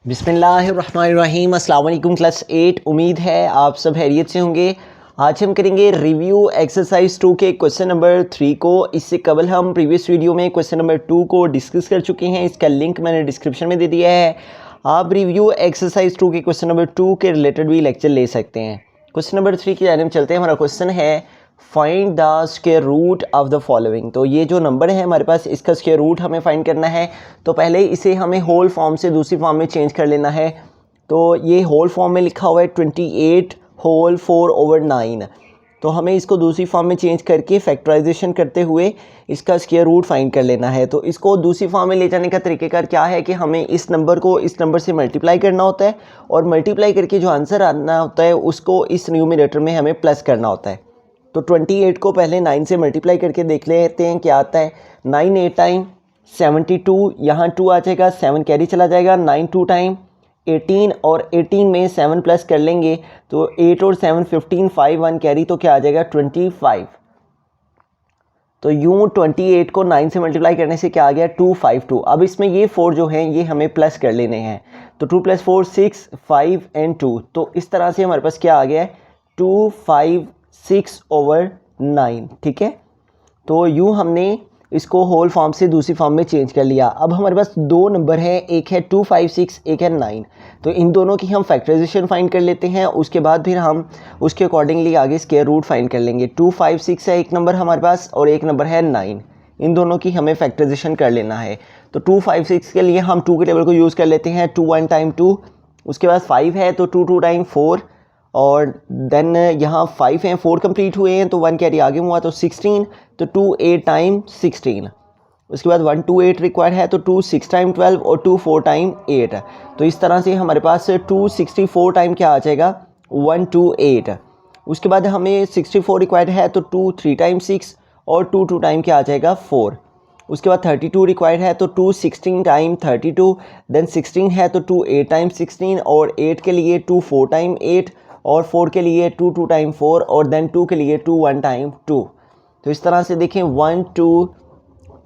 बिस्मिल्लाहिर्रहमानिर्रहीम। अस्सलाम वालेकुम क्लास 8। उम्मीद है आप सब खैरियत से होंगे। आज हम करेंगे रिव्यू एक्सरसाइज 2 के क्वेश्चन नंबर 3 को। इससे कबल हम प्रीवियस वीडियो में क्वेश्चन नंबर 2 को डिस्कस कर चुके हैं। इसका लिंक मैंने डिस्क्रिप्शन में दे दिया है। आप रिव्यू एक्सरसाइज 2 के क्वेश्चन नंबर 2 के रिलेटेड भी लेक्चर ले सकते हैं। क्वेश्चन नंबर 3 की जानिब चलते हैं। हमारा क्वेश्चन है find the square root of the following. तो ये जो नंबर है हमारे पास, इसका स्क्वायर रूट हमें फाइंड करना है। तो पहले इसे हमें होल फॉर्म से दूसरी फॉर्म में चेंज कर लेना है। तो ये होल फॉर्म में लिखा हुआ है 28 होल 4/9। तो हमें इसको दूसरी फॉर्म में चेंज करके फैक्टराइजेशन करते हुए इसका स्क्वायर रूट फाइंड कर लेना है। तो इसको दूसरी फॉर्म में ले जाने का तरीक़ेकार क्या है कि हमें इस नंबर को इस नंबर से मल्टीप्लाई करना होता है और मल्टीप्लाई करके जो आंसर आना होता है उसको इस न्यूमरेटर में हमें प्लस करना होता है। तो 28 को पहले 9 से मल्टीप्लाई करके देख लेते हैं क्या आता है। 9 8 टाइम 72, यहाँ 2 आ जाएगा, 7 कैरी चला जाएगा। 9 2 टाइम 18 और 18 में 7 प्लस कर लेंगे तो 8 और 7 15, 5 1 कैरी, तो क्या आ जाएगा 25। तो यूँ 28 को 9 से मल्टीप्लाई करने से क्या आ गया 252। अब इसमें ये 4 जो हैं ये हमें प्लस कर लेने हैं। तो 2 + 4 6, 5 and 2। तो इस तरह से हमारे पास क्या आ गया है 256/9। ठीक है, तो यूँ हमने इसको होल फॉर्म से दूसरी फॉर्म में चेंज कर लिया। अब हमारे पास दो नंबर हैं, एक है 256, एक है 9। तो इन दोनों की हम फैक्टराइजेशन फाइंड कर लेते हैं। उसके बाद फिर हम उसके अकॉर्डिंगली आगे स्क्वायर रूट फाइंड कर लेंगे। 256 है एक नंबर हमारे पास और एक नंबर है 9। इन दोनों की हमें फैक्टराइजेशन कर लेना है। तो 256 के लिए हम 2 के टेबल को यूज़ कर लेते हैं। 2 1 टाइम 2, उसके बाद 5 है तो 2 2 टाइम 4 और देन यहाँ 5 हैं, 4 कंप्लीट हुए हैं तो 1 कैरी आगे हुआ तो 16। तो 2 8 टाइम 16। उसके बाद 1 2 8 रिक्वायर्ड है तो 2 6 टाइम 12 और 2 4 टाइम 8। तो इस तरह से हमारे पास 264 टाइम क्या आ जाएगा 128। उसके बाद हमें 64 रिक्वायर्ड है तो 2 3 टाइम 6 और 2 2 टाइम क्या आ जाएगा 4। उसके बाद 32 रिक्वायर्ड है तो 2 16 टाइम 32। देन 16 है तो 2 8 टाइम 16 और 8 के लिए 2 4 टाइम 8 और 4 के लिए 2 2 टाइम 4 और देन 2 के लिए 2 1 टाइम 2। तो इस तरह से देखें 1 2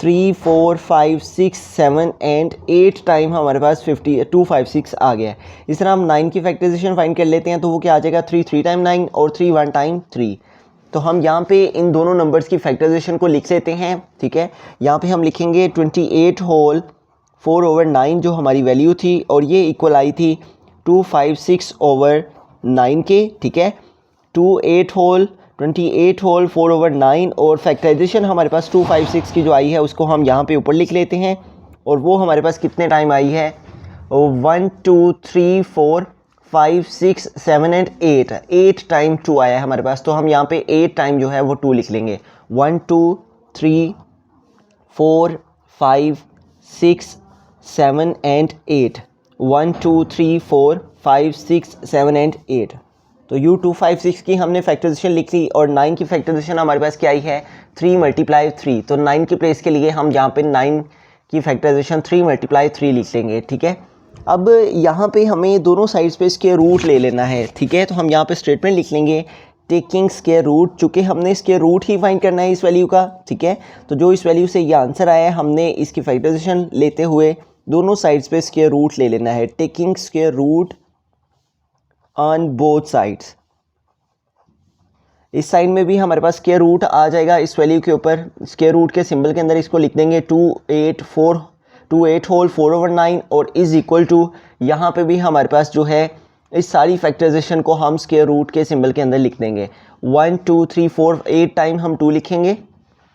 3 4 5 6 7 एंड 8 टाइम हमारे पास 256 आ गया है। इस तरह हम 9 की फैक्टराइजेशन फाइंड कर लेते हैं तो वो क्या आ जाएगा 3 3 टाइम 9 और 3 1 टाइम 3। तो हम यहाँ पे इन दोनों नंबर्स की फैक्टराइजेशन को लिख लेते हैं। ठीक है, यहाँ पे हम लिखेंगे 28 होल 4/9 जो हमारी वैल्यू थी और ये इक्वल आई थी 256/9 के। ठीक है, 28 होल 4/9 और फैक्टराइजेशन हमारे पास 256 की जो आई है उसको हम यहाँ पे ऊपर लिख लेते हैं। और वो हमारे पास कितने टाइम आई है 1 2 3 4 5 6 7 एंड 8 टाइम 2 आया है हमारे पास। तो हम यहाँ पे 8 टाइम जो है वो 2 लिख लेंगे। 1 2 3 4 5 6 7 एंड 8। 1 2 3 4 5 6 7 एंड 8। तो U256 की हमने फैक्टराइजेशन लिख ली और 9 की फैक्टराइजेशन हमारे पास क्या आई है 3 × 3। तो 9 की प्लेस के लिए हम यहाँ पे 9 की फैक्टराइजेशन 3 × 3 लिख लेंगे। ठीक है, अब यहाँ पे हमें दोनों साइड्स पे स्क्वायर रूट ले लेना है। ठीक है, तो हम यहाँ पे स्टेटमेंट लिख लेंगे टेकिंग स्क्वायर रूट, चूँकि हमने स्क्वायर रूट ही फाइंड करना है इस वैल्यू का। ठीक है, तो जो इस वैल्यू से ये आंसर आया है हमने इसकी फैक्टराइजेशन लेते हुए दोनों साइड्स पे स्क्वायर रूट ले लेना है। Taking square root on both sides. इस साइड में भी हमारे पास स्क्वायर रूट आ जाएगा इस वैल्यू के ऊपर। स्क्वायर रूट के सिंबल के अंदर इसको लिख देंगे 28 होल 4/9 और इज़ इक्वल टू, यहाँ पे भी हमारे पास जो है इस सारी फैक्टराइजेशन को हम स्क्वायर रूट के सिंबल के अंदर लिख देंगे। 1 2 3 4 8 टाइम हम 2 लिखेंगे।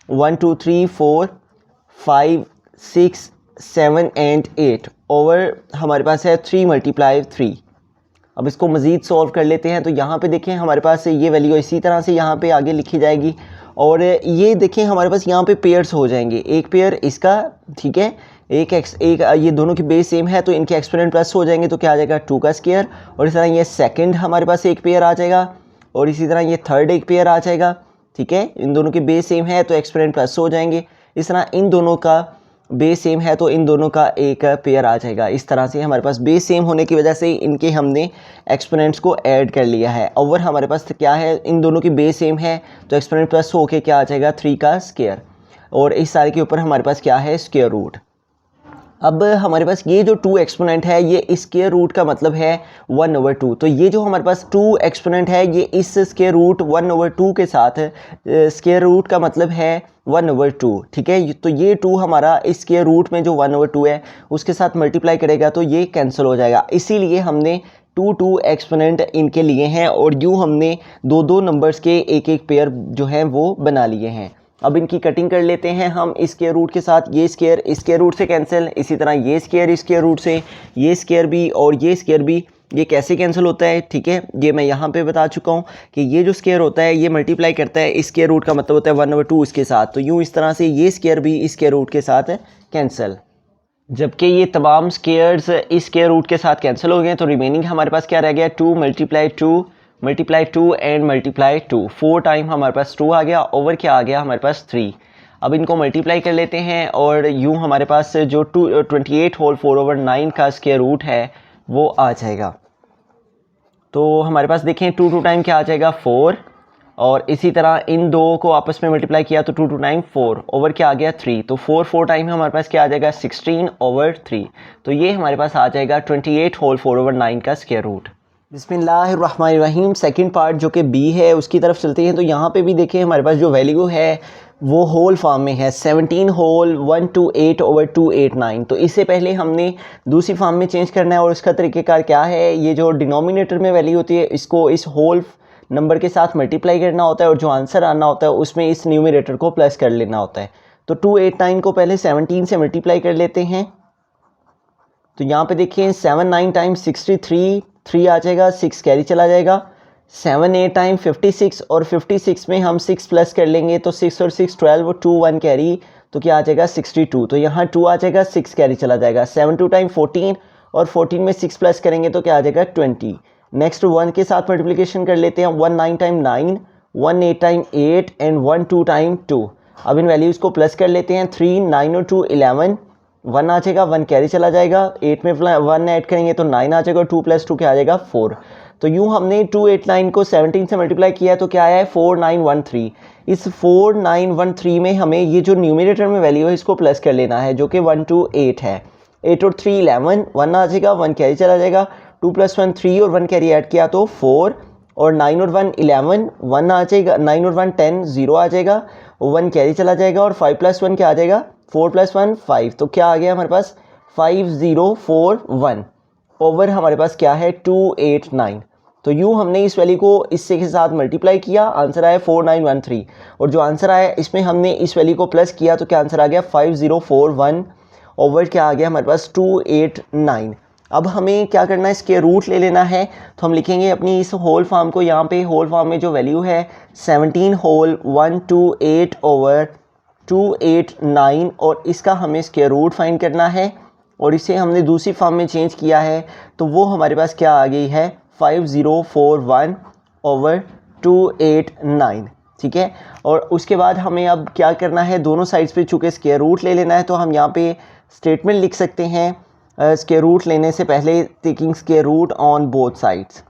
1 2 3 4 5 6 7 एंड 8 ओवर हमारे पास है 3 × 3। अब इसको मज़ीद सॉल्व कर लेते हैं। तो यहाँ पे देखें हमारे पास ये वैल्यू इसी तरह से यहाँ पे आगे लिखी जाएगी और ये देखें हमारे पास यहाँ पे पेयर्स हो जाएंगे। एक पेयर इसका, ठीक है, एक ये दोनों की बेस सेम है तो इनके एक्सपोनेंट प्लस हो जाएंगे तो क्या आ जाएगा 2 का स्क्वायर। और इस तरह ये सेकंड हमारे पास एक पेयर आ जाएगा और इसी तरह ये थर्ड एक पेयर आ जाएगा। ठीक है, इन दोनों की बेस सेम है तो एक्सपोनेंट प्लस हो जाएंगे। इस तरह इन दोनों का बेस सेम है तो इन दोनों का एक पेयर आ जाएगा। इस तरह से हमारे पास बेस सेम होने की वजह से इनके हमने एक्सपोनेंट्स को ऐड कर लिया है। ओवर हमारे पास क्या है, इन दोनों की बेस सेम है तो एक्सपोनेंट प्लस होके क्या आ जाएगा 3 का स्क्वायर और इस सारे के ऊपर हमारे पास क्या है स्क्वायर रूट। अब हमारे पास ये जो 2 एक्सपोनेंट है ये स्क्वायर रूट का मतलब है 1/2। तो ये जो हमारे पास 2 एक्सपोनेंट है ये इस स्क्वायर रूट 1/2 के साथ स्क्वायर रूट का मतलब है 1/2। ठीक है, तो ये 2 हमारा इस स्क्वायर रूट में जो 1/2 है उसके साथ मल्टीप्लाई करेगा तो ये कैंसिल हो जाएगा। इसीलिए हमने 2 एक्सपोनेंट इनके लिए हैं और यूँ हमने 2 नंबर्स के एक पेयर जो हैं वो बना लिए हैं। अब इनकी कटिंग कर लेते हैं हम स्क्वायर रूट के साथ। ये स्क्वायर रूट से कैंसिल, इसी तरह ये स्क्वायर रूट से, ये स्क्वायर भी और ये स्क्वायर भी। ये कैसे कैंसिल होता है, ठीक है, ये मैं यहाँ पे बता चुका हूँ कि ये जो स्क्वायर होता है ये मल्टीप्लाई करता है स्क्वायर रूट का मतलब होता है 1/2 इसके साथ। तो यूँ इस तरह से ये स्क्वायर भी स्क्वायर रूट के साथ कैंसिल। जबकि ये तमाम स्क्वायर्स इस स्क्वायर रूट के साथ कैंसिल हो गए तो रिमेनिंग हमारे पास क्या रह गया, 2 मल्टीप्लाई 2 एंड मल्टीप्लाई 2, 4 टाइम हमारे पास 2 आ गया, ओवर क्या आ गया हमारे पास 3। अब इनको मल्टीप्लाई कर लेते हैं और यूँ हमारे पास जो 28 होल 4/9 का स्क्वायर रूट है वो आ जाएगा। तो हमारे पास देखें 2 टाइम क्या आ जाएगा 4, और इसी तरह इन दो को आपस में मल्टीप्लाई किया तो 2 टाइम 4, ओवर क्या आ गया 3। तो 4 टाइम हमारे पास क्या आ जाएगा 16/3। तो ये हमारे पास आ जाएगा 28 होल 4/9 का स्क्वायर रूट। बिस्मिल्लाहिर्रहमानिर्रहीम। सेकंड पार्ट जो कि बी है उसकी तरफ चलते हैं। तो यहाँ पे भी देखें हमारे पास जो वैल्यू है वो होल फॉर्म में है 17 होल 128/289। तो इससे पहले हमने दूसरी फॉर्म में चेंज करना है और उसका तरीक़ेकार क्या है, ये जो डिनोमिनेटर में वैल्यू होती है इसको इस होल नंबर के साथ मल्टीप्लाई करना होता है और जो आंसर आना होता है उसमें इस न्यूमरेटर को प्लस कर लेना होता है। तो 289 को पहले 17 से मल्टीप्लाई कर लेते हैं। तो यहाँ पे देखिए 7 9 टाइम 63, 3 आ जाएगा, 6 कैरी चला जाएगा। 7 8 टाइम 56 और 56 में हम 6 प्लस कर लेंगे तो 6 और 6 12 और 2 1 कैरी, तो क्या आ जाएगा 62। तो यहाँ 2 आ जाएगा, 6 कैरी चला जाएगा। 7 2 टाइम 14 और 14 में 6 प्लस करेंगे तो क्या आ जाएगा 20। नेक्स्ट 1 के साथ मल्टीप्लिकेशन कर लेते हैं। 1 9 टाइम 9, 1 8 टाइम 8 एंड 1 2 टाइम 2। अब इन वैल्यूज़ को प्लस कर लेते हैं। 3 9 और 2 11, 1 आ जाएगा, 1 कैरी चला जाएगा। 8 में 1 ऐड करेंगे तो 9 आ जाएगा और 2 + 2 क्या आ जाएगा 4। तो यूँ हमने 289 को 17 से मल्टीप्लाई किया तो क्या आया है 4913। इस 4913 में हमें ये जो न्यूमरेटर में वैल्यू है इसको प्लस कर लेना है जो कि 128 है। 8 और 3 11, 1 आ जाएगा, 1 कैरी चला जाएगा। 2 + 1 3 और 1 कैरी ऐड किया तो 4, और 9 और 1 11, 1 आ जाएगा, 9 और 1 10, 0 आ जाएगा, 1 कैरी चला जाएगा और 5 + 1 क्या आ जाएगा 4 + 1 5। तो क्या आ गया हमारे पास 5041, ओवर हमारे पास क्या है 289। तो यूँ हमने इस वैल्यू को इससे के साथ मल्टीप्लाई किया, आंसर आया 4913, और जो आंसर आया इसमें हमने इस वैल्यू को प्लस किया तो क्या आंसर आ गया 5041, ओवर क्या आ गया हमारे पास 289। अब हमें क्या करना है, इसके रूट ले लेना है। तो हम लिखेंगे अपनी इस होल फॉर्म को, यहाँ पे होल फॉर्म में जो वैल्यू है 17 होल 128/289 और इसका हमें स्क्वायर रूट फाइंड करना है, और इसे हमने दूसरी फॉर्म में चेंज किया है तो वो हमारे पास क्या आ गई है 5041/289। ठीक है, और उसके बाद हमें अब क्या करना है, दोनों साइड्स पे चूँकि स्क्वायर रूट ले लेना है तो हम यहाँ पे स्टेटमेंट लिख सकते हैं स्क्वायर रूट लेने से पहले, taking square root on both sides.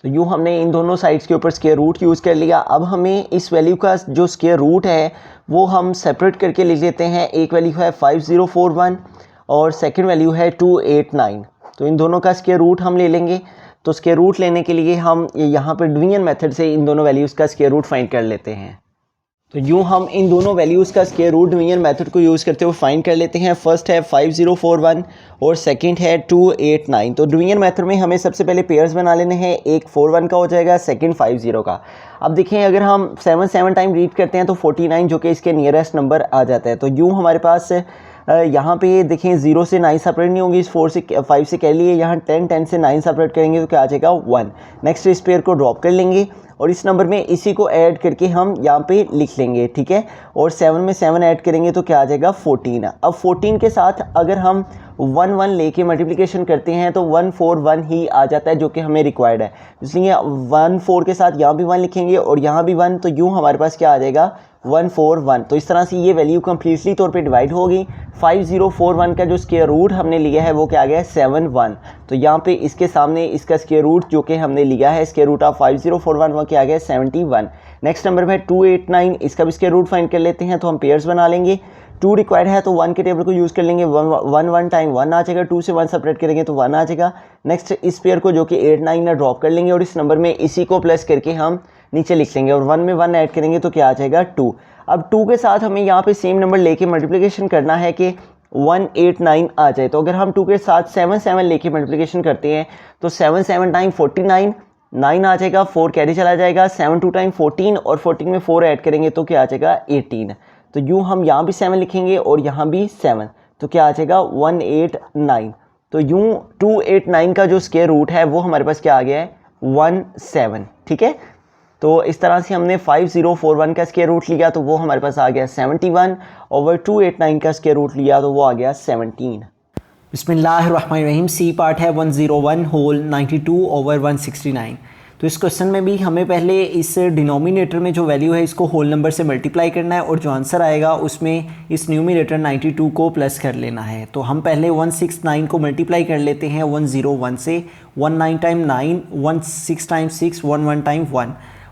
तो यूँ हमने इन दोनों साइड्स के ऊपर स्क्वायर रूट यूज़ कर लिया। अब हमें इस वैल्यू का जो स्क्वायर रूट है वो हम सेपरेट करके लिख लेते हैं। एक वैल्यू है 5041 और सेकंड वैल्यू है 289। तो इन दोनों का स्क्वायर रूट हम ले लेंगे। तो स्क्वायर रूट लेने के लिए हम यहाँ पर डिवीजन मेथड से इन दोनों वैल्यूज़ का स्क्वायर रूट फाइंड कर लेते हैं। तो यूँ हम इन दोनों वैल्यूज़ का स्क्वायर रूट डिवीजन मेथड को यूज़ करते हुए फाइंड कर लेते हैं। फर्स्ट है 5041 और सेकंड है 289। तो डिवीजन मेथड में हमें सबसे पहले पेयर्स बना लेने हैं। एक 41 का हो जाएगा, सेकंड 50 का। अब देखें अगर हम 7 टाइम रीड करते हैं तो 49 जो कि इसके नियरेस्ट नंबर आ जाता है। तो यूँ हमारे पास यहाँ पे देखें 0 से 9 सेपरेट नहीं होंगी, इस 4 से 5 से कह लिए, यहाँ 10 से 9 सेपरेट करेंगे तो क्या आ जाएगा 1। नेक्स्ट इस पेयर को ड्रॉप कर लेंगे और इस नंबर में इसी को ऐड करके हम यहाँ पे लिख लेंगे। ठीक है, और 7 में 7 ऐड करेंगे तो क्या आ जाएगा 14। अब 14 के साथ अगर हम 1 1 लेके मल्टीप्लिकेशन करते हैं तो 141 ही आ जाता है जो कि हमें रिक्वायर्ड है। इसलिए 1 4 के साथ यहाँ भी 1 लिखेंगे और यहाँ भी 1, तो यूँ हमारे पास क्या आ जाएगा 141। तो इस तरह से ये वैल्यू कम्प्लीटली तौर पे डिवाइड होगी। 5041 का जो स्क्वायर रूट हमने लिया है वो क्या आ गया 71। तो यहाँ पे इसके सामने इसका स्क्वायर रूट जो कि हमने लिया है स्क्वायर रूट ऑफ 5041 वो क्या आ गया 71। नेक्स्ट नंबर में 289, इसका भी स्क्वायर रूट फाइंड कर लेते हैं। तो हम पेयर्स बना लेंगे। 2 रिक्वायर्ड है तो 1 के टेबल को यूज़ कर लेंगे। 1 टाइम 1 आ जाएगा, 2 से 1 सेपरेट करेंगे तो 1 आ जाएगा। नेक्स्ट इस पेयर को जो कि 8 9 है ड्रॉप कर लेंगे और इस नंबर में इसी को प्लस करके हम नीचे लिख लेंगे और 1 में 1 ऐड करेंगे तो क्या आ जाएगा 2। अब 2 के साथ हमें यहाँ पे सेम नंबर लेके मल्टीप्लिकेशन करना है कि 189 आ जाए। तो अगर हम 2 के साथ 7 7 लेके मल्टीप्लिकेशन करते हैं तो 7 7 टाइम 49, 9 आ जाएगा, 4 कैरी चला जाएगा, 7 2 टाइम 14 और 14 में 4 ऐड करेंगे तो क्या आ जाएगा 18। तो यूँ हम यहाँ भी 7 लिखेंगे और यहाँ भी 7, तो क्या आ जाएगा 189। तो यूँ 289 का जो स्क्वायर रूट है वो हमारे पास क्या आ गया है 17। ठीक है, तो इस तरह से हमने 5041 का स्क्वायर रूट लिया तो वो हमारे पास आ गया 71 ओवर 289 का स्क्वायर रूट लिया तो वो आ गया 17। बिस्मिल्लाहिर्रहमानिर्रहीम। सी पार्ट है 101 होल 92 ओवर 169। तो इस क्वेश्चन में भी हमें पहले इस डिनोमिनेटर में जो वैल्यू है इसको होल नंबर से मल्टीप्लाई करना है और जो आंसर आएगा उसमें इस न्यूमिनेटर 92 को प्लस कर लेना है। तो हम पहले 169 को मल्टीप्लाई कर लेते हैं 101 से। 19 टाइम 9, 16 टाइम 6, 11 टाइम 1।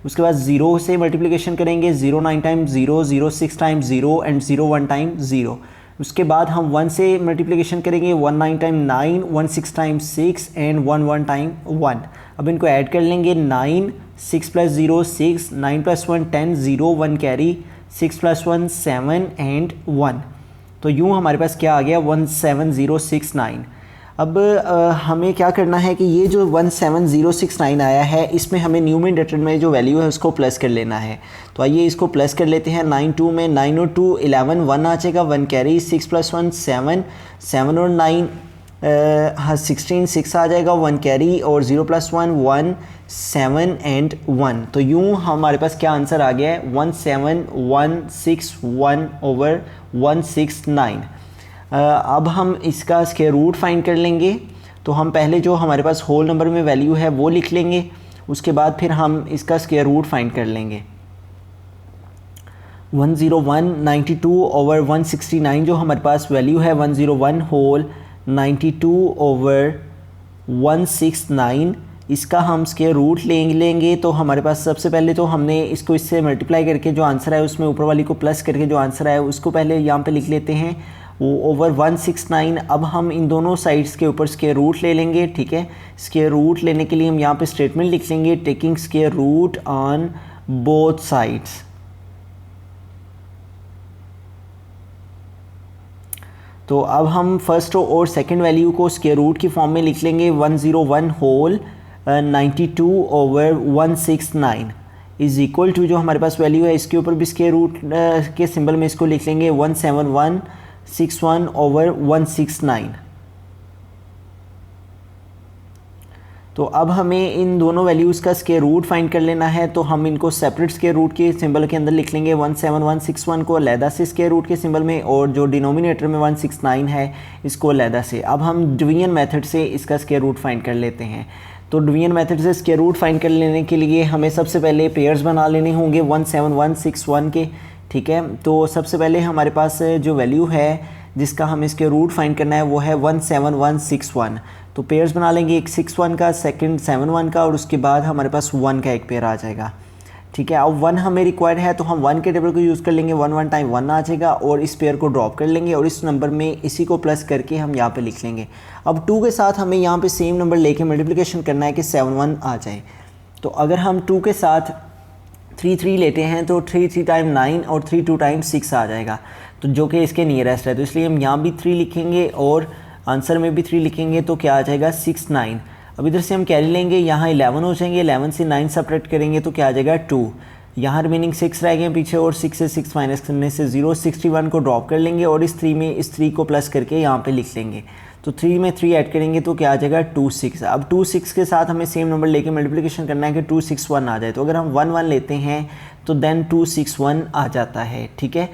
उसके बाद 0 से मल्टीप्लिकेशन करेंगे, 09 टाइम 0, 06 टाइम 0 एंड 01 टाइम 0। उसके बाद हम 1 से मल्टीप्लिकेशन करेंगे, 19 टाइम 9, 16 टाइम 6 एंड 11 टाइम 1। अब इनको ऐड कर लेंगे, 9, 6 plus 0 6, 9 plus 1 10, 0 1 carry, 6 plus 1 7 and 1। तो यूँ हमारे पास क्या आ गया 17069। अब हमें क्या करना है कि ये जो 17069 आया है इसमें हमें न्यूमिनेटर में जो वैल्यू है उसको प्लस कर लेना है। तो आइए इसको प्लस कर लेते हैं। 9 2 में 9 और 2 11, 1 आ जाएगा, 1 कैरी, 6 प्लस 1 7, 7 और 9 16, 6 आ जाएगा, 1 कैरी और 0 प्लस 1 1, 7 एंड 1। तो यूँ हमारे पास क्या आंसर आ गया है 17161 ओवर 169। अब हम इसका स्क्वायर रूट फाइंड कर लेंगे। तो हम पहले जो हमारे पास होल नंबर में वैल्यू है वो लिख लेंगे, उसके बाद फिर हम इसका स्क्वायर रूट फाइंड कर लेंगे। 10192 ओवर 169 जो हमारे पास वैल्यू है 101 होल 92 ओवर 169, इसका हम स्क्वायर रूट लेंगे। तो हमारे पास सबसे पहले तो हमने इसको इससे मल्टीप्लाई करके जो आंसर है उसमें ऊपर वाली को प्लस करके जो आंसर है उसको पहले यहाँ पे लिख लेते हैं वो ओवर 169। अब हम इन दोनों साइड्स के ऊपर स्क्वायर रूट ले लेंगे। ठीक है, स्क्वायर रूट लेने के लिए हम यहाँ पे स्टेटमेंट लिख लेंगे, taking square root on both sides. तो अब हम फर्स्ट और सेकंड वैल्यू को स्क्वायर रूट की फॉर्म में लिख लेंगे। 101 whole 92 over 169 is equal to जो हमारे पास वैल्यू है इसके ऊपर भी स्क्वायर रूट के सिंबल में इसको लिख लेंगे 17161 ओवर 169। तो अब हमें इन दोनों वैल्यूज़ का स्क्वायर रूट फाइंड कर लेना है। तो हम इनको सेपरेट स्क्वायर रूट के सिंबल के अंदर लिख लेंगे, 17161 को अलहदा से स्क्वायर रूट के सिंबल में और जो डिनोमिनेटर में 169 है इसको अलहदा से। अब हम डिवीजन मेथड से इसका स्क्वायर रूट फाइंड कर लेते हैं। तो डिवीजन मेथड से स्क्वायर रूट फाइंड कर लेने के लिए हमें सबसे पहले पेयर्स बना लेने होंगे 17161 के। ठीक है, तो सबसे पहले हमारे पास जो वैल्यू है जिसका हमें इसके रूट फाइंड करना है वो है 17161। तो पेयर्स बना लेंगे, एक 61 का, सेकंड 71 का और उसके बाद हमारे पास 1 का एक पेयर आ जाएगा। ठीक है, अब 1 हमें रिक्वायर्ड है तो हम 1 के टेबल को यूज़ कर लेंगे, 1 टाइम 1 आ जाएगा और इस पेयर को ड्रॉप कर लेंगे और इस नंबर में इसी को प्लस करके हम यहाँ पे लिख लेंगे। अब 2 के साथ हमें यहाँ पे सेम नंबर लेके मल्टीप्लिकेशन करना है कि 71 आ जाए। तो अगर हम 2 के साथ 3 3 लेते हैं तो 3 3 टाइम 9 और 3 2 टाइम 6 आ जाएगा, तो जो कि इसके नियरेस्ट है। तो इसलिए हम यहाँ भी 3 लिखेंगे और आंसर में भी 3 लिखेंगे तो क्या आ जाएगा 69। अब इधर से हम कैरी लेंगे, यहाँ 11 हो जाएंगे, 11 से 9 सेपरेट करेंगे तो क्या आ जाएगा 2। यहाँ रिमेनिंग 6 रह गए पीछे और 6 से 6 माइनस करने से 0, 61 को ड्रॉप कर लेंगे और इस 3 में इस 3 को प्लस करके यहाँ पे लिख लेंगे। तो 3 में 3 ऐड करेंगे तो क्या आ जाएगा 26। अब 26 के साथ हमें सेम नंबर लेके मल्टीप्लिकेशन करना है कि 261 आ जाए। तो अगर हम 1 1 लेते हैं तो देन 261 आ जाता है। ठीक है,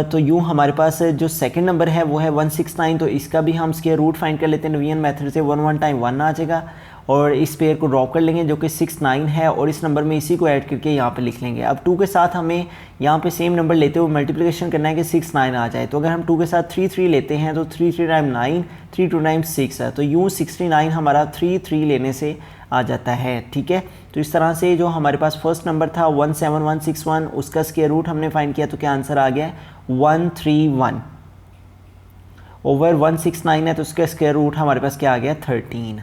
तो यूँ हमारे पास जो सेकंड नंबर है वो है 169। तो इसका भी हम स्क्वायर रूट फाइंड कर लेते हैं डिवीजन मेथड से, 1 टाइम 1 आ जाएगा और इस पेयर को ड्रॉप कर लेंगे जो कि 69 है और इस नंबर में इसी को ऐड करके यहाँ पे लिख लेंगे। अब 2 के साथ हमें यहाँ पे सेम नंबर लेते हुए मल्टीप्लिकेशन करना है कि 69 आ जाए। तो अगर हम 2 के साथ 3 3 लेते हैं तो 3 3 टाइम 9, 3 2 टाइम 6 है। तो यूँ 69 हमारा 3 3 लेने से आ जाता है, ठीक है। तो इस तरह से जो हमारे पास फर्स्ट नंबर था 17161, उसका स्क्वायर रूट हमने फाइंड किया तो क्या आंसर आ गया 131 ओवर 169 है तो उसका स्क्वायर रूट हमारे पास क्या आ गया 13।